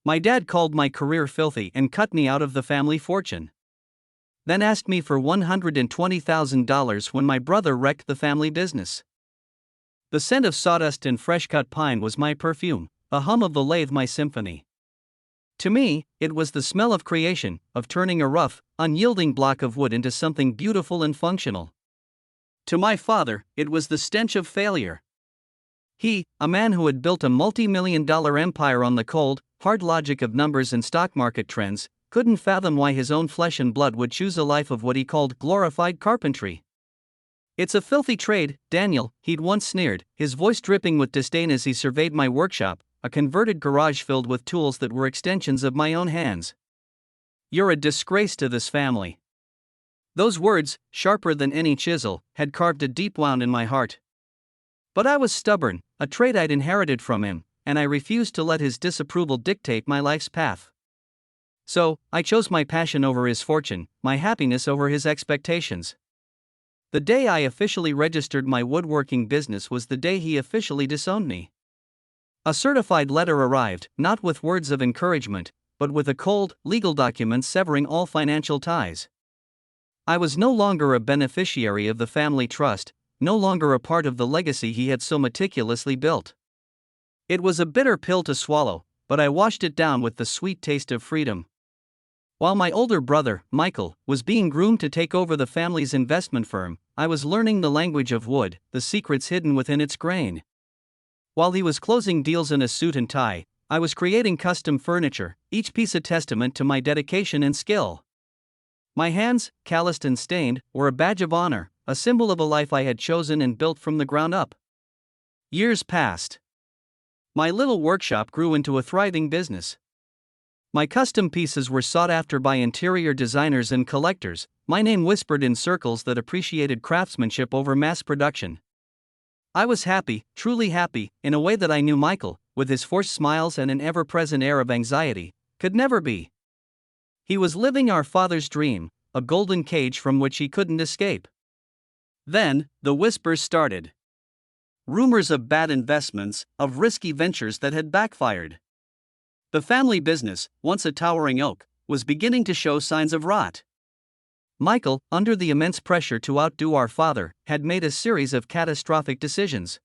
My dad called my career filthy and cut me out of the family fortune. Then asked me for $120,000 when my brother wrecked the family business. The scent of sawdust and fresh-cut pine was my perfume, a hum of the lathe my symphony. To me, it was the smell of creation, of turning a rough, unyielding block of wood into something beautiful and functional. To my father, it was the stench of failure. He, a man who had built a multi-million-dollar empire on the cold, hard logic of numbers and stock market trends, couldn't fathom why his own flesh and blood would choose a life of what he called glorified carpentry. "It's a filthy trade, Daniel," he'd once sneered, his voice dripping with disdain as he surveyed my workshop, a converted garage filled with tools that were extensions of my own hands. "You're a disgrace to this family." Those words, sharper than any chisel, had carved a deep wound in my heart. But I was stubborn, a trait I'd inherited from him, and I refused to let his disapproval dictate my life's path. So, I chose my passion over his fortune, my happiness over his expectations. The day I officially registered my woodworking business was the day he officially disowned me. A certified letter arrived, not with words of encouragement, but with a cold, legal document severing all financial ties. I was no longer a beneficiary of the family trust, no longer a part of the legacy he had so meticulously built. It was a bitter pill to swallow, but I washed it down with the sweet taste of freedom. While my older brother, Michael, was being groomed to take over the family's investment firm, I was learning the language of wood, the secrets hidden within its grain. While he was closing deals in a suit and tie, I was creating custom furniture, each piece a testament to my dedication and skill. My hands, calloused and stained, were a badge of honor, a symbol of a life I had chosen and built from the ground up. Years passed. My little workshop grew into a thriving business. My custom pieces were sought after by interior designers and collectors, my name whispered in circles that appreciated craftsmanship over mass production. I was happy, truly happy, in a way that I knew Michael, with his forced smiles and an ever-present air of anxiety, could never be. He was living our father's dream, a golden cage from which he couldn't escape. Then, the whispers started. Rumors of bad investments, of risky ventures that had backfired. The family business, once a towering oak, was beginning to show signs of rot. Michael, under the immense pressure to outdo our father, had made a series of catastrophic decisions.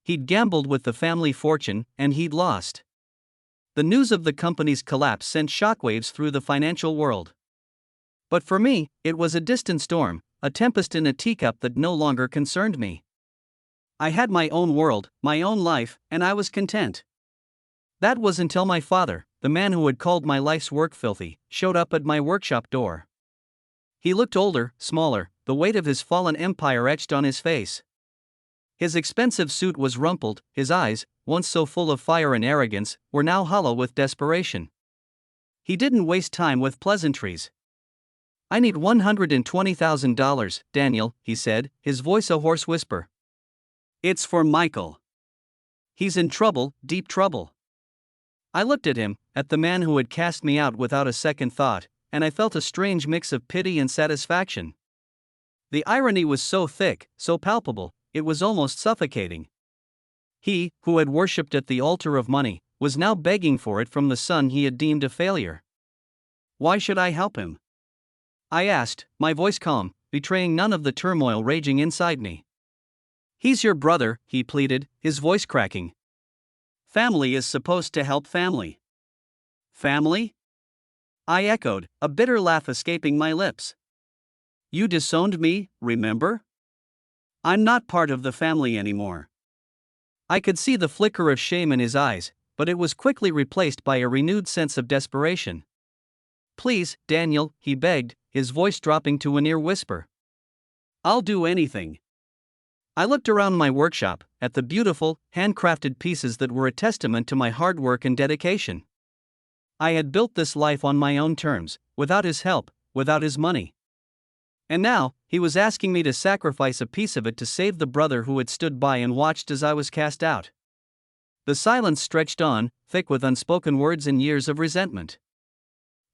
He'd gambled with the family fortune, and he'd lost. The news of the company's collapse sent shockwaves through the financial world. But for me, it was a distant storm, a tempest in a teacup that no longer concerned me. I had my own world, my own life, and I was content. That was until my father, the man who had called my life's work filthy, showed up at my workshop door. He looked older, smaller, the weight of his fallen empire etched on his face. His expensive suit was rumpled, his eyes, once so full of fire and arrogance, were now hollow with desperation. He didn't waste time with pleasantries. "I need $120,000, Daniel," he said, his voice a hoarse whisper. "It's for Michael. He's in trouble, deep trouble." I looked at him, at the man who had cast me out without a second thought, and I felt a strange mix of pity and satisfaction. The irony was so thick, so palpable, it was almost suffocating. He, who had worshipped at the altar of money, was now begging for it from the son he had deemed a failure. Why should I help him? I asked, my voice calm, betraying none of the turmoil raging inside me. "He's your brother," he pleaded, his voice cracking. "Family is supposed to help family." "Family?" I echoed, a bitter laugh escaping my lips. "You disowned me, remember? I'm not part of the family anymore." I could see the flicker of shame in his eyes, but it was quickly replaced by a renewed sense of desperation. "Please, Daniel," he begged, his voice dropping to a near whisper. "I'll do anything." I looked around my workshop, at the beautiful, handcrafted pieces that were a testament to my hard work and dedication. I had built this life on my own terms, without his help, without his money. And now, he was asking me to sacrifice a piece of it to save the brother who had stood by and watched as I was cast out. The silence stretched on, thick with unspoken words and years of resentment.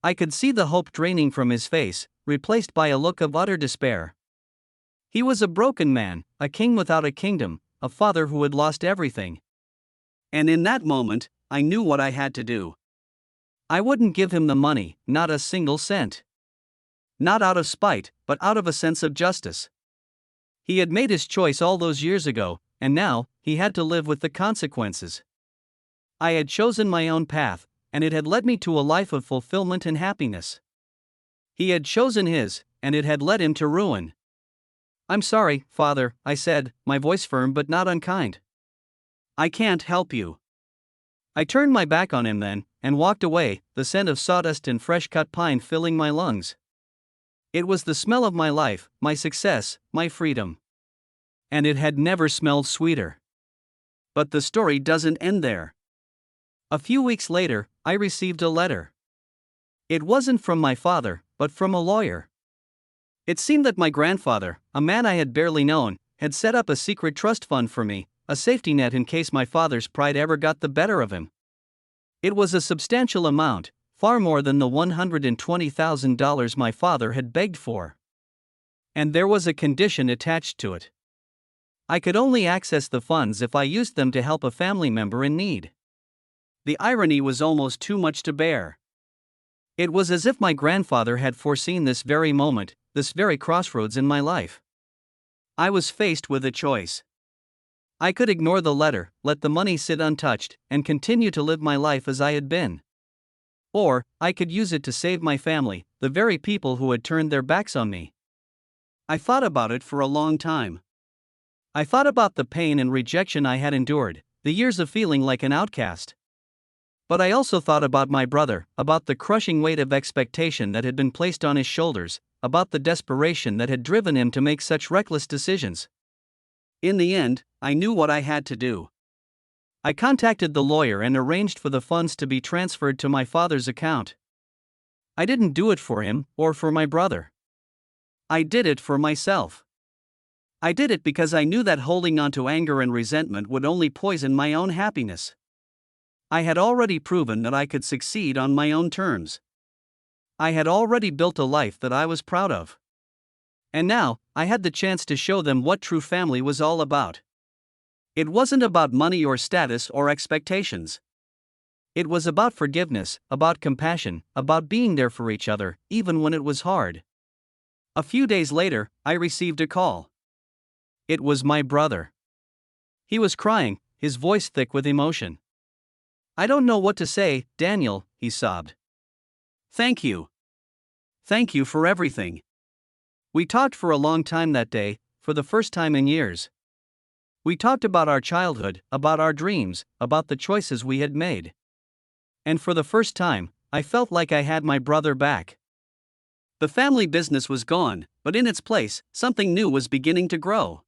I could see the hope draining from his face, replaced by a look of utter despair. He was a broken man, a king without a kingdom, a father who had lost everything. And in that moment, I knew what I had to do. I wouldn't give him the money, not a single cent. Not out of spite, but out of a sense of justice. He had made his choice all those years ago, and now, he had to live with the consequences. I had chosen my own path, and it had led me to a life of fulfillment and happiness. He had chosen his, and it had led him to ruin. "I'm sorry, Father," I said, my voice firm but not unkind. "I can't help you." I turned my back on him then, and walked away, the scent of sawdust and fresh-cut pine filling my lungs. It was the smell of my life, my success, my freedom. And it had never smelled sweeter. But the story doesn't end there. A few weeks later, I received a letter. It wasn't from my father, but from a lawyer. It seemed that my grandfather, a man I had barely known, had set up a secret trust fund for me, a safety net in case my father's pride ever got the better of him. It was a substantial amount, far more than the $120,000 my father had begged for. And there was a condition attached to it. I could only access the funds if I used them to help a family member in need. The irony was almost too much to bear. It was as if my grandfather had foreseen this very moment, this very crossroads in my life. I was faced with a choice. I could ignore the letter, let the money sit untouched, and continue to live my life as I had been. Or, I could use it to save my family, the very people who had turned their backs on me. I thought about it for a long time. I thought about the pain and rejection I had endured, the years of feeling like an outcast. But I also thought about my brother, about the crushing weight of expectation that had been placed on his shoulders, about the desperation that had driven him to make such reckless decisions. In the end, I knew what I had to do. I contacted the lawyer and arranged for the funds to be transferred to my father's account. I didn't do it for him, or for my brother. I did it for myself. I did it because I knew that holding on to anger and resentment would only poison my own happiness. I had already proven that I could succeed on my own terms. I had already built a life that I was proud of. And now, I had the chance to show them what true family was all about. It wasn't about money or status or expectations. It was about forgiveness, about compassion, about being there for each other, even when it was hard. A few days later, I received a call. It was my brother. He was crying, his voice thick with emotion. "I don't know what to say, Daniel," he sobbed. "Thank you. Thank you for everything." We talked for a long time that day, for the first time in years. We talked about our childhood, about our dreams, about the choices we had made. And for the first time, I felt like I had my brother back. The family business was gone, but in its place, something new was beginning to grow.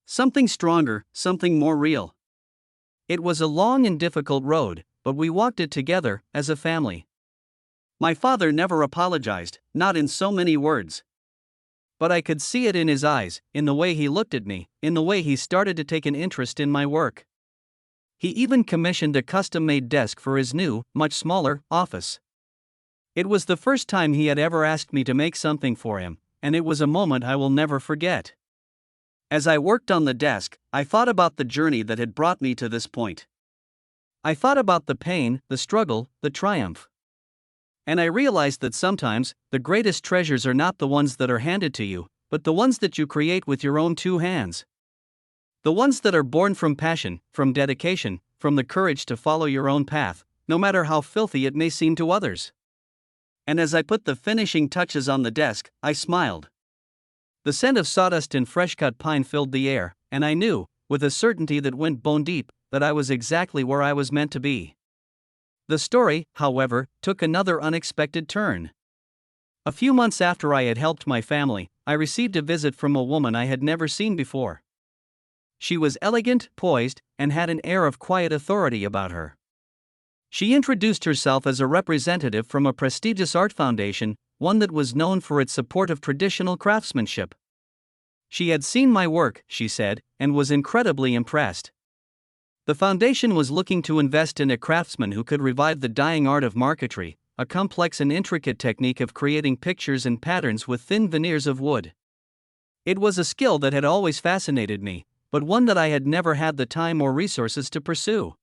Something stronger, something more real. It was a long and difficult road, but we walked it together, as a family. My father never apologized, not in so many words. But I could see it in his eyes, in the way he looked at me, in the way he started to take an interest in my work. He even commissioned a custom-made desk for his new, much smaller, office. It was the first time he had ever asked me to make something for him, and it was a moment I will never forget. As I worked on the desk, I thought about the journey that had brought me to this point. I thought about the pain, the struggle, the triumph. And I realized that sometimes, the greatest treasures are not the ones that are handed to you, but the ones that you create with your own two hands. The ones that are born from passion, from dedication, from the courage to follow your own path, no matter how filthy it may seem to others. And as I put the finishing touches on the desk, I smiled. The scent of sawdust and fresh-cut pine filled the air, and I knew, with a certainty that went bone deep, that I was exactly where I was meant to be. The story, however, took another unexpected turn. A few months after I had helped my family, I received a visit from a woman I had never seen before. She was elegant, poised, and had an air of quiet authority about her. She introduced herself as a representative from a prestigious art foundation, one that was known for its support of traditional craftsmanship. She had seen my work, she said, and was incredibly impressed. The foundation was looking to invest in a craftsman who could revive the dying art of marquetry, a complex and intricate technique of creating pictures and patterns with thin veneers of wood. It was a skill that had always fascinated me, but one that I had never had the time or resources to pursue.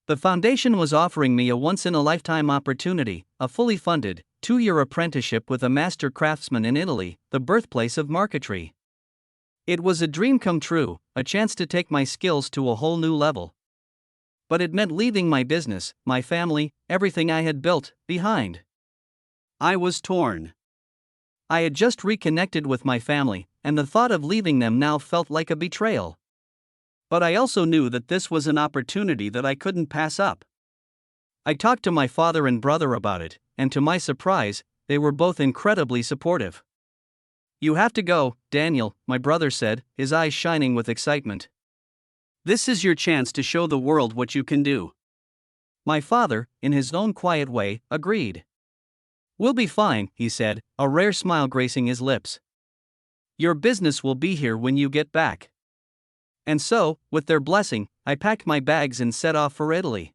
The foundation was offering me a once-in-a-lifetime opportunity, a fully funded, 2-year apprenticeship with a master craftsman in Italy, the birthplace of marquetry. It was a dream come true, a chance to take my skills to a whole new level. But it meant leaving my business, my family, everything I had built, behind. I was torn. I had just reconnected with my family, and the thought of leaving them now felt like a betrayal. But I also knew that this was an opportunity that I couldn't pass up. I talked to my father and brother about it, and to my surprise, they were both incredibly supportive. "You have to go, Daniel," my brother said, his eyes shining with excitement. "This is your chance to show the world what you can do." My father, in his own quiet way, agreed. "We'll be fine," he said, a rare smile gracing his lips. "Your business will be here when you get back." And so, with their blessing, I packed my bags and set off for Italy.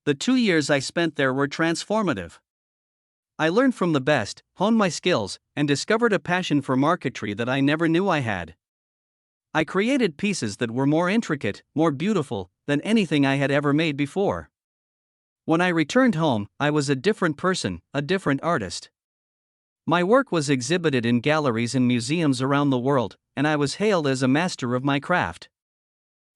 The 2 years I spent there were transformative. I learned from the best, honed my skills, and discovered a passion for marquetry that I never knew I had. I created pieces that were more intricate, more beautiful, than anything I had ever made before. When I returned home, I was a different person, a different artist. My work was exhibited in galleries and museums around the world, and I was hailed as a master of my craft.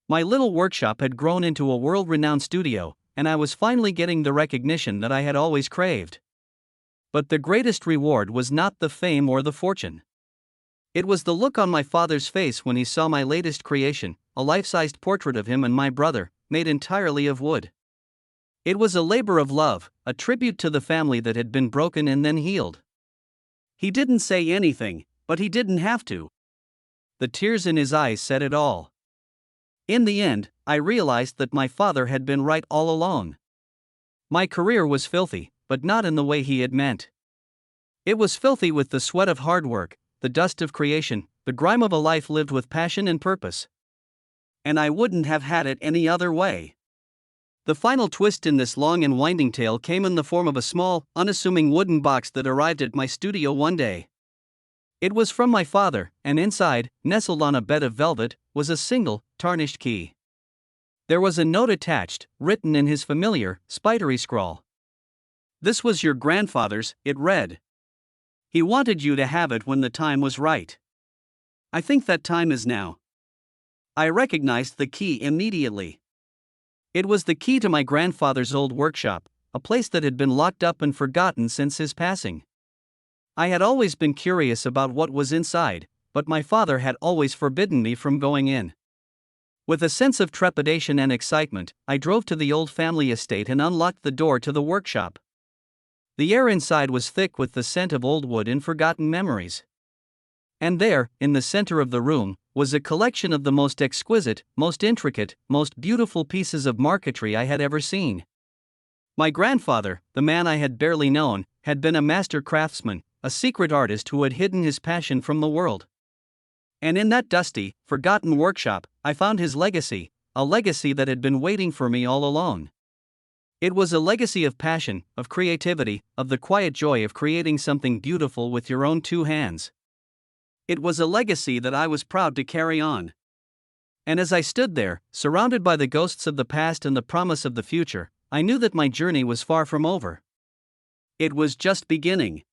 My little workshop had grown into a world-renowned studio, and I was finally getting the recognition that I had always craved. But the greatest reward was not the fame or the fortune. It was the look on my father's face when he saw my latest creation, a life-sized portrait of him and my brother, made entirely of wood. It was a labor of love, a tribute to the family that had been broken and then healed. He didn't say anything, but he didn't have to. The tears in his eyes said it all. In the end, I realized that my father had been right all along. My career was filthy, but not in the way he had meant. It was filthy with the sweat of hard work, the dust of creation, the grime of a life lived with passion and purpose. And I wouldn't have had it any other way. The final twist in this long and winding tale came in the form of a small, unassuming wooden box that arrived at my studio one day. It was from my father, and inside, nestled on a bed of velvet, was a single, tarnished key. There was a note attached, written in his familiar, spidery scrawl. "This was your grandfather's," it read. "He wanted you to have it when the time was right. I think that time is now." I recognized the key immediately. It was the key to my grandfather's old workshop, a place that had been locked up and forgotten since his passing. I had always been curious about what was inside, but my father had always forbidden me from going in. With a sense of trepidation and excitement, I drove to the old family estate and unlocked the door to the workshop. The air inside was thick with the scent of old wood and forgotten memories. And there, in the center of the room, was a collection of the most exquisite, most intricate, most beautiful pieces of marquetry I had ever seen. My grandfather, the man I had barely known, had been a master craftsman, a secret artist who had hidden his passion from the world. And in that dusty, forgotten workshop, I found his legacy, a legacy that had been waiting for me all along. It was a legacy of passion, of creativity, of the quiet joy of creating something beautiful with your own 2 hands. It was a legacy that I was proud to carry on. And as I stood there, surrounded by the ghosts of the past and the promise of the future, I knew that my journey was far from over. It was just beginning.